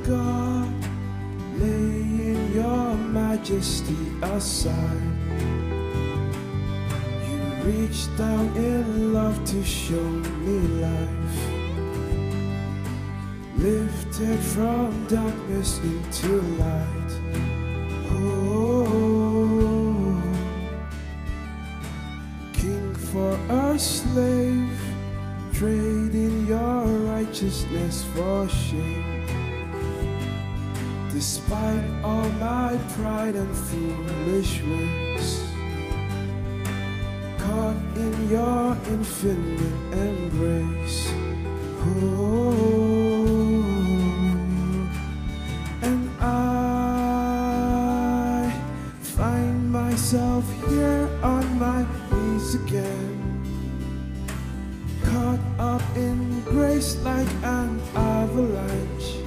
God, laying your majesty aside. You reached down in love to show me life, lifted from darkness into light. Oh, king for a slave, trading your righteousness for shame. Despite all my pride and foolish ways, caught in your infinite embrace. Oh, and I find myself here on my knees again, caught up in grace like an avalanche.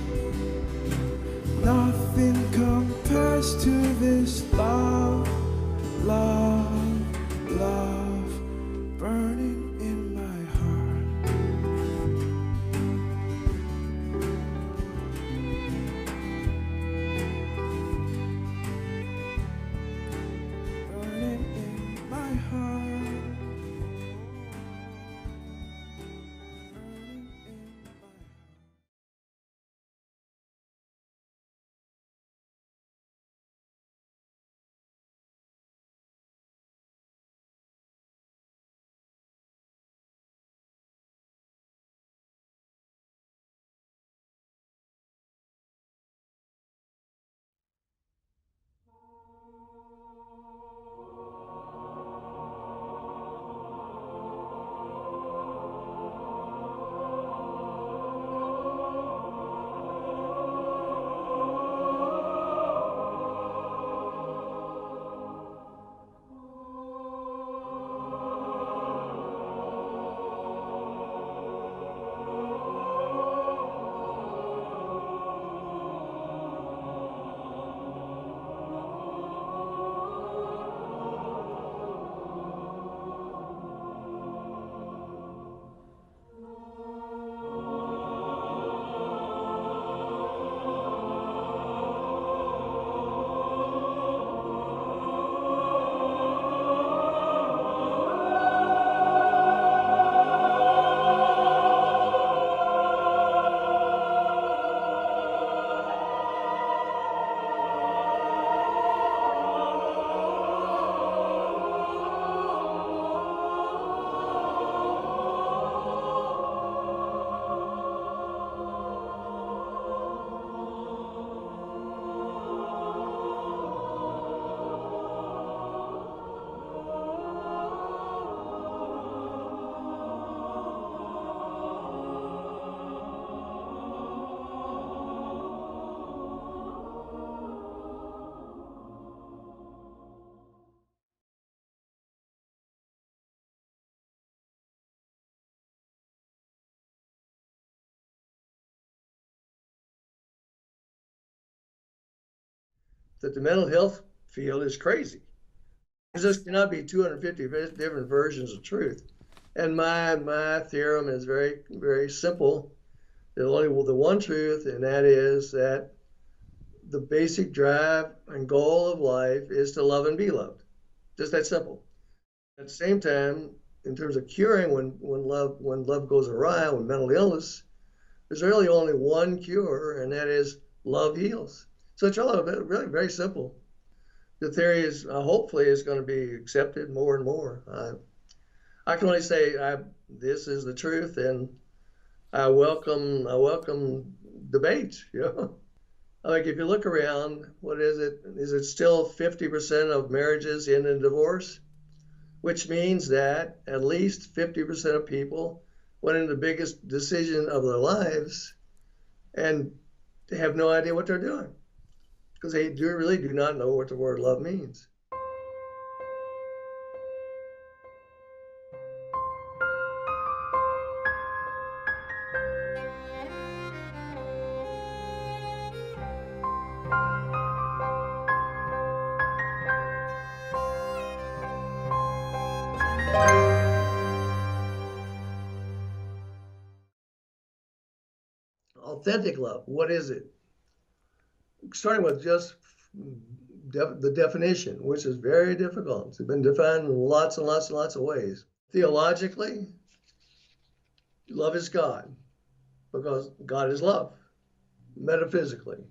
Nothing compares to this love, love, love, burning in my heart. Burning in my heart. Burning in my heart. That the mental health field is crazy. There cannot be 250 different versions of truth. And my theorem is very, very simple. There's only the one truth, and that is that the basic drive and goal of life is to love and be loved. Just that simple. At the same time, in terms of curing, when love goes awry, when mental illness, there's really only one cure, and that is love heals. So it's all really very simple. The theory is hopefully is going to be accepted more and more. I can only say this is the truth, and I welcome debate. You know, like if you look around, what is it? Is it still 50% of marriages end in divorce? Which means that at least 50% of people went into the biggest decision of their lives and they have no idea what they're doing because they really do not know what the word love means. Authentic love, what is it? starting with just the definition, which is very difficult. It's been defined in lots and lots and lots of ways. Theologically, love is God, because God is love. Metaphysically,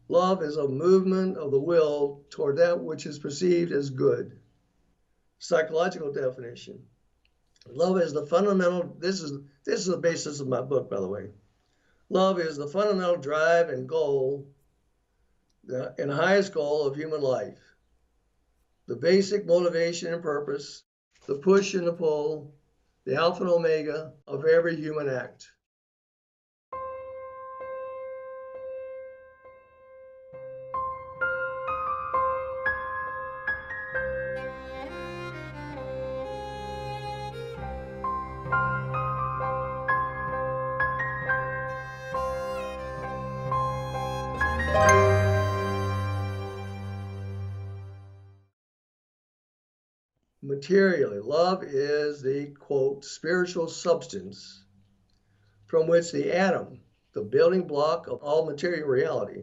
love is a movement of the will toward that which is perceived as good. Psychological definition. Love is the fundamental, this is the basis of my book, by the way. Love is the fundamental drive and goal, and highest goal of human life. The basic motivation and purpose, the push and the pull, the alpha and omega of every human act. Materially, love is the, quote, spiritual substance from which the atom, the building block of all material reality,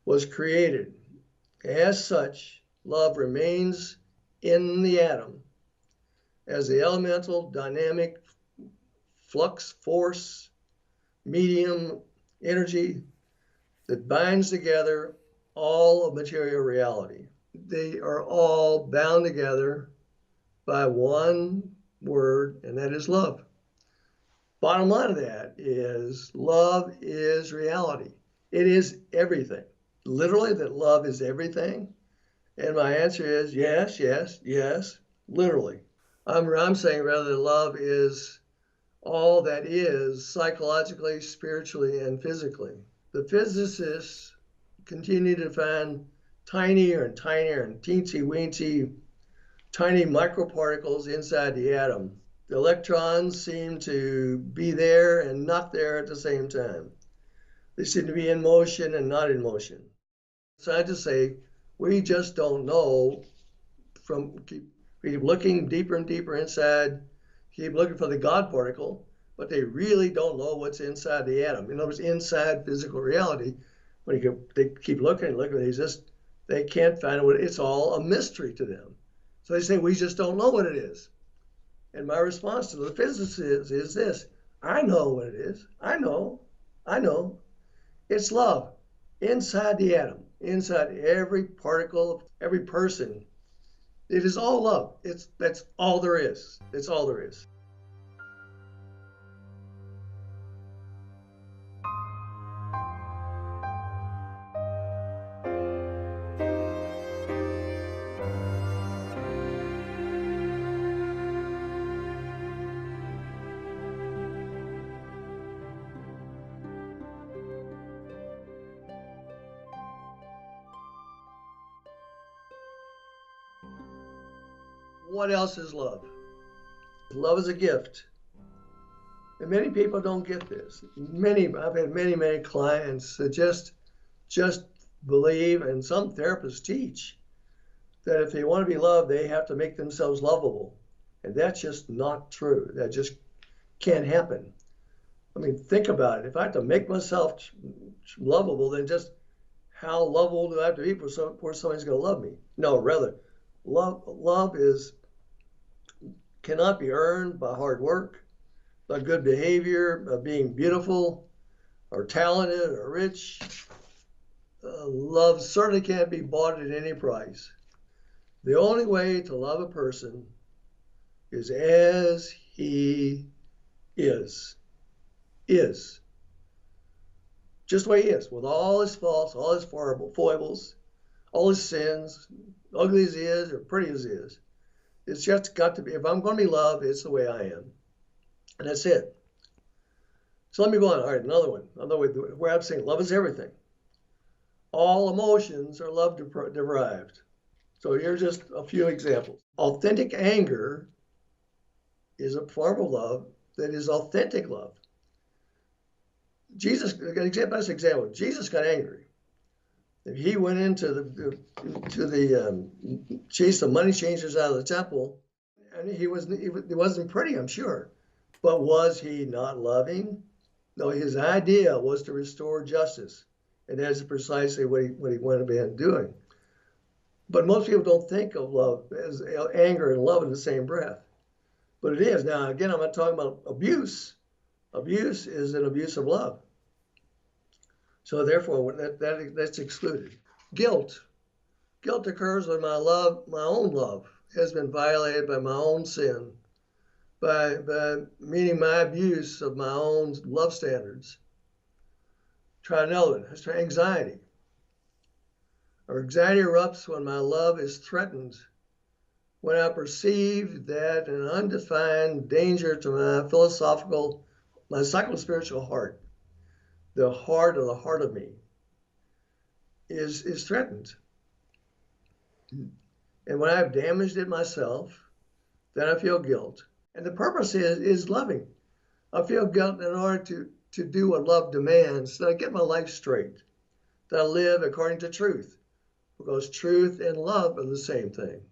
was created. As such, love remains in the atom as the elemental dynamic flux force, medium, energy that binds together all of material reality. They are all bound together by one word, and that is love. Bottom line of that is love is reality. It is everything. Literally, that love is everything. And my answer is yes, yes, yes, literally. I'm saying rather that love is all that is psychologically, spiritually, and physically. The physicists continue to find tinier and tinier and teensy weensy tiny microparticles inside the atom. The electrons seem to be there and not there at the same time. They seem to be in motion and not in motion. Scientists say we just don't know. Keep looking deeper and deeper inside, keep looking for the God particle, but they really don't know what's inside the atom. In other words, inside physical reality, they keep looking and looking, they can't find it. It's all a mystery to them. So they say, we just don't know what it is. And my response to the physicists is this: I know what it is. I know. It's love inside the atom, inside every particle, every person. It is all love. That's all there is. It's all there is. What else is love? Love is a gift. And many people don't get this. I've had many clients that just believe, and some therapists teach, that if they want to be loved, they have to make themselves lovable. And that's just not true. That just can't happen. I mean, think about it. If I have to make myself lovable, then just how lovable do I have to be before somebody's going to love me? No, rather, love cannot be earned by hard work, by good behavior, by being beautiful or talented or rich. Love certainly can't be bought at any price. The only way to love a person is as he is. Just the way he is, with all his faults, all his foibles, all his sins, ugly as he is or pretty as he is. It's just got to be, if I'm going to be loved, it's the way I am. And that's it. So let me go on. All right, another way, where I'm saying love is everything. All emotions are love derived. So here's just a few examples. Authentic anger is a form of love that is authentic love. Jesus, best example, Jesus got angry. He went into chased the money changers out of the temple, and he wasn't pretty, I'm sure. But was he not loving? No, his idea was to restore justice. And that's precisely what he went about doing. But most people don't think of love as anger and love in the same breath. But it is. Now, again, I'm not talking about abuse. Abuse is an abuse of love. So therefore, that's excluded. Guilt. Guilt occurs when my own love, has been violated by my own sin, by meaning my abuse of my own love standards. Trinellin, that's anxiety. Or anxiety erupts when my love is threatened, when I perceive that an undefined danger to my psycho-spiritual heart, the heart of me, is threatened. And when I've damaged it myself, then I feel guilt. And the purpose is loving. I feel guilt in order to do what love demands, that I get my life straight, that I live according to truth, because truth and love are the same thing.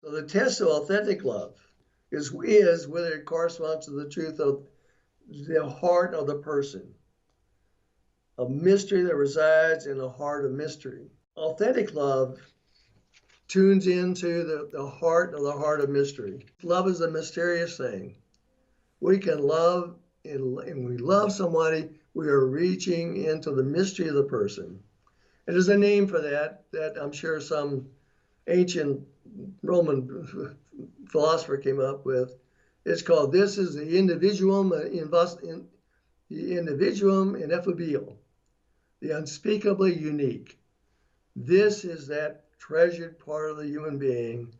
So the test of authentic love is whether it corresponds to the truth of the heart of the person, a mystery that resides in the heart of mystery. Authentic love tunes into the heart of mystery. Love is a mysterious thing. We can love, and when we love somebody, we are reaching into the mystery of the person. And there's a name for that I'm sure some ancient Roman philosopher came up with. It's called, this is the individuum ineffable, the unspeakably unique. This is that treasured part of the human being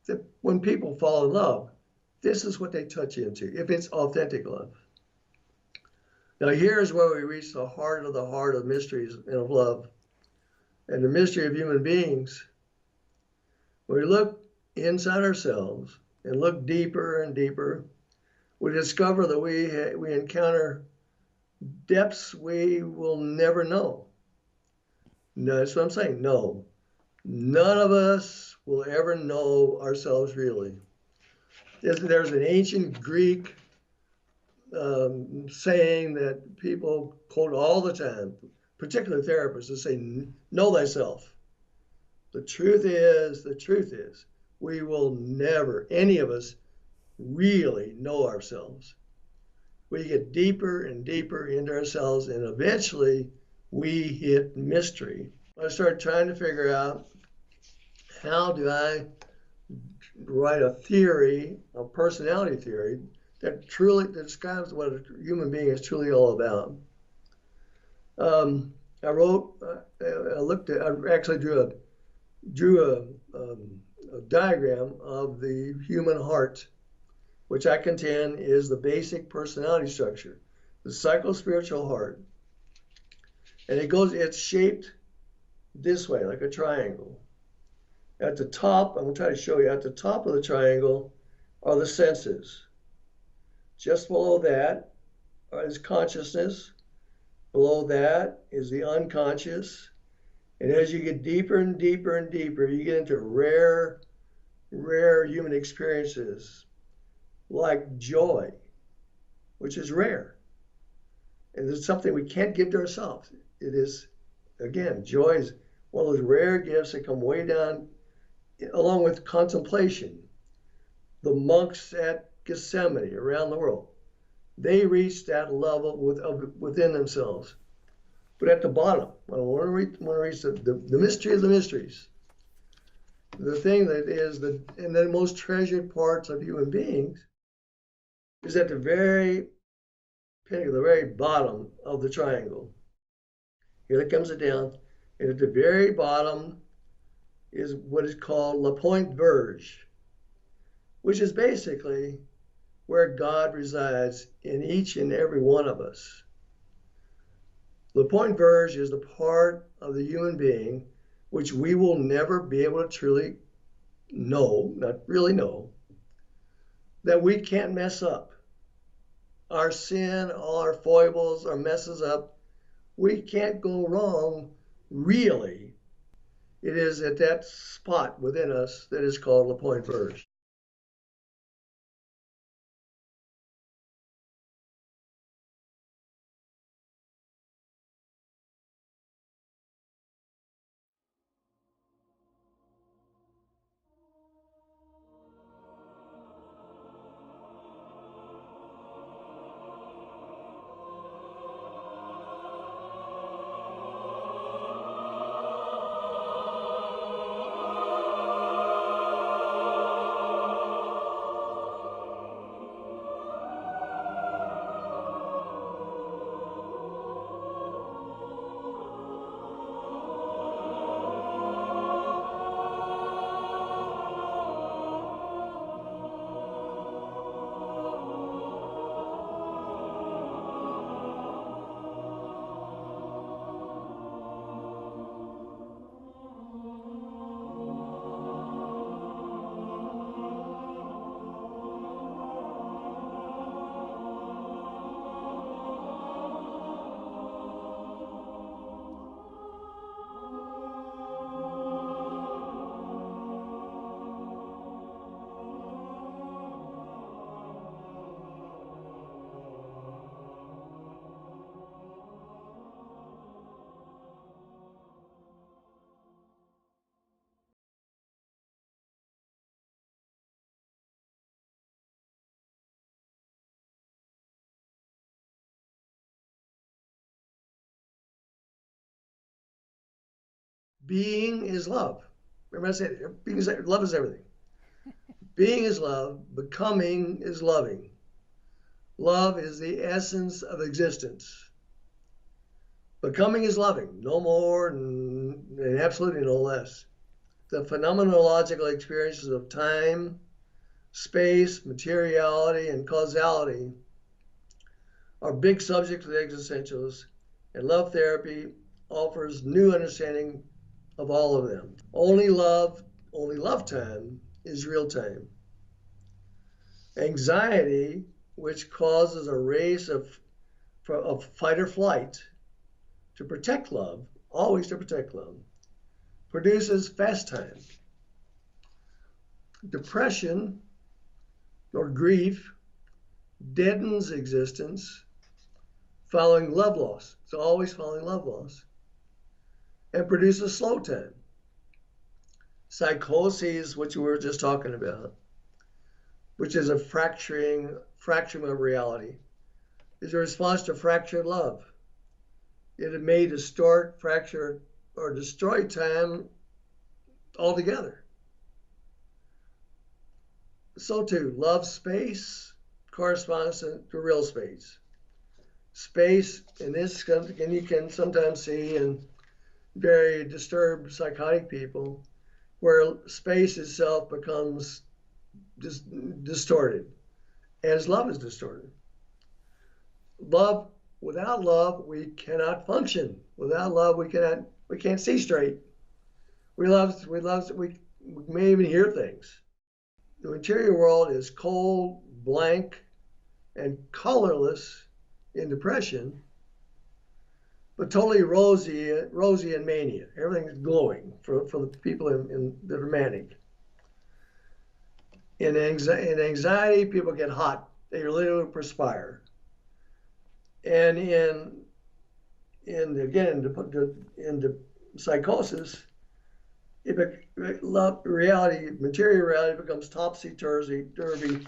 that when people fall in love, this is what they touch into, if it's authentic love. Now here's where we reach the heart of mysteries and of love, and the mystery of human beings. When we look inside ourselves and look deeper and deeper, we discover that we encounter depths we will never know. That's what I'm saying. No, none of us will ever know ourselves really. There's an ancient Greek saying that people quote all the time, particularly therapists, that say, know thyself. The truth is, we will never, any of us, really know ourselves. We get deeper and deeper into ourselves, and eventually we hit mystery. I started trying to figure out, how do I write a theory, a personality theory, that truly describes what a human being is truly all about. I actually drew a diagram of the human heart, which I contend is the basic personality structure. the psycho-spiritual heart. And it's shaped this way, like a triangle. At the top, I'm going to try to show you, at the top of the triangle are the senses. Just below that is consciousness. Below that is the unconscious. And as you get deeper and deeper and deeper, you get into rare human experiences like joy, which is rare. And it's something we can't give to ourselves. It is, again, joy is one of those rare gifts that come way down, along with contemplation. The monks at Gethsemane around the world, they reached that level within themselves. But at the bottom, when I want to reach the mystery of the mysteries, the thing that is and the most treasured parts of human beings is at the very pinnacle, the very bottom of the triangle. Here it comes down, and at the very bottom is what is called La Pointe Vierge, which is basically where God resides in each and every one of us. La Pointe Vierge is the part of the human being which we will never be able to truly know, not really know, that we can't mess up. Our sin, all our foibles, our messes up, we can't go wrong, really. It is at that spot within us that is called La Pointe Vierge. Being is love. Remember I said, love is everything. Being is love, becoming is loving. Love is the essence of existence. Becoming is loving, no more and absolutely no less. The phenomenological experiences of time, space, materiality, and causality are big subjects of the existentialists, and love therapy offers new understanding of all of them. Only love time is real time. Anxiety, which causes a race of fight or flight to protect love, always to protect love, produces fast time. Depression or grief deadens existence following love loss. It's always following love loss, and produces slow time. Psychosis, which we were just talking about, which is a fracturing of reality, is a response to fractured love. It may distort, fracture, or destroy time altogether. So too, love space corresponds to real space. Space, and you can sometimes see in very disturbed psychotic people, where space itself becomes distorted, as love is distorted. Love, without love, we cannot function. Without love, we can't see straight. We may even hear things. The material world is cold, blank, and colorless in depression, but totally rosy in mania. Everything's glowing for the people that are manic. In anxiety, people get hot. They literally perspire. And in psychosis, material reality becomes topsy-turvy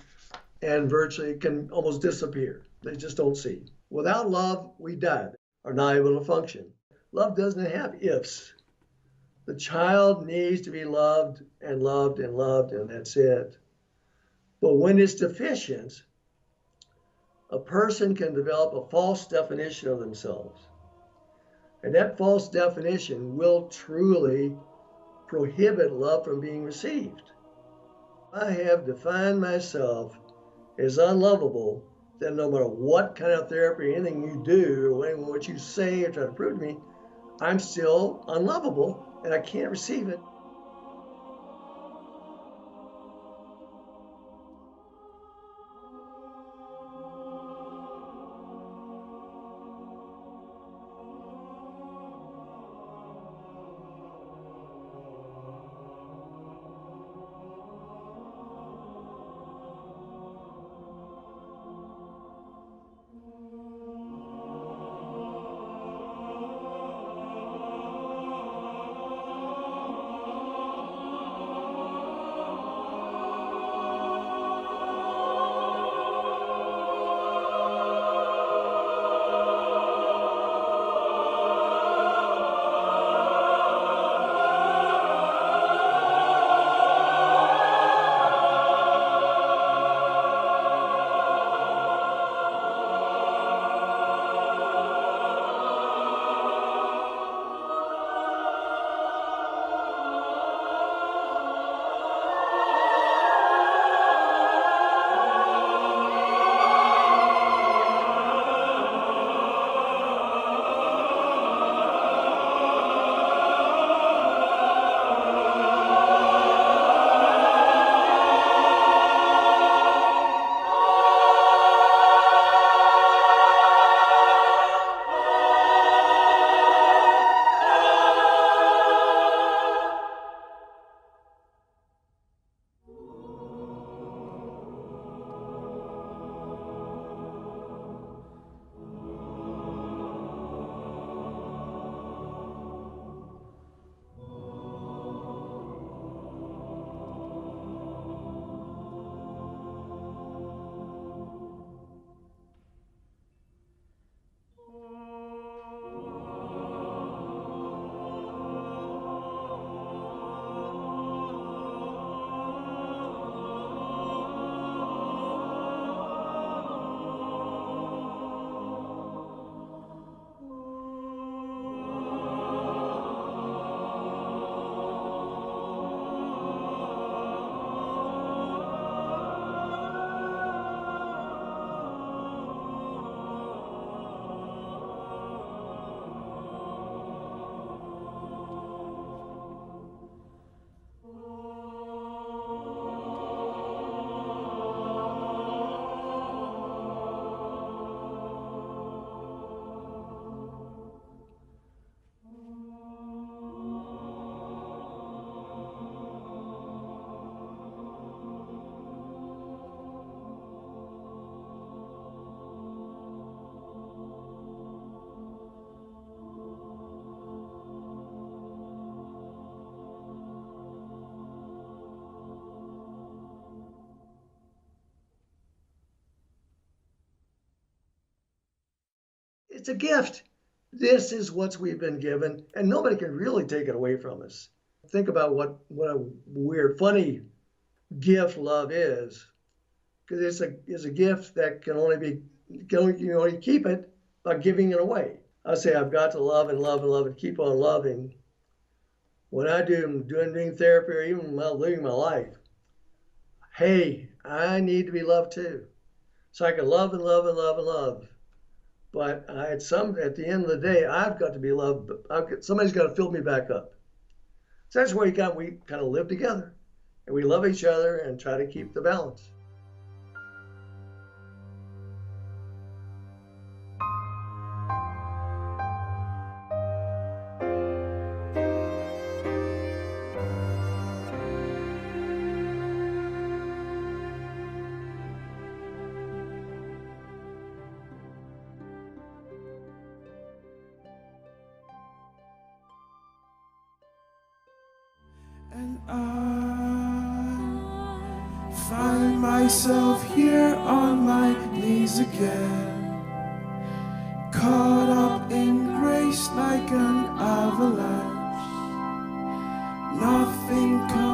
and virtually can almost disappear. They just don't see. Without love, we die, are not able to function. Love doesn't have ifs. The child needs to be loved and loved and loved, and that's it. But when it's deficient, a person can develop a false definition of themselves. And that false definition will truly prohibit love from being received. I have defined myself as unlovable, then no matter what kind of therapy, anything you do, or what you say or try to prove to me, I'm still unlovable and I can't receive it. It's a gift. This is what we've been given, and nobody can really take it away from us. Think about what a weird, funny gift love is, because it's a gift that you only keep it by giving it away. I say I've got to love and love and love and keep on loving. When I doing therapy or even living my life, hey, I need to be loved too, so I can love and love and love and love. But at the end of the day, I've got to be loved. Somebody's got to fill me back up. So that's where we kind of live together, and we love each other and try to keep the balance. And I find myself here on my knees again, caught up in grace like an avalanche. Nothing comes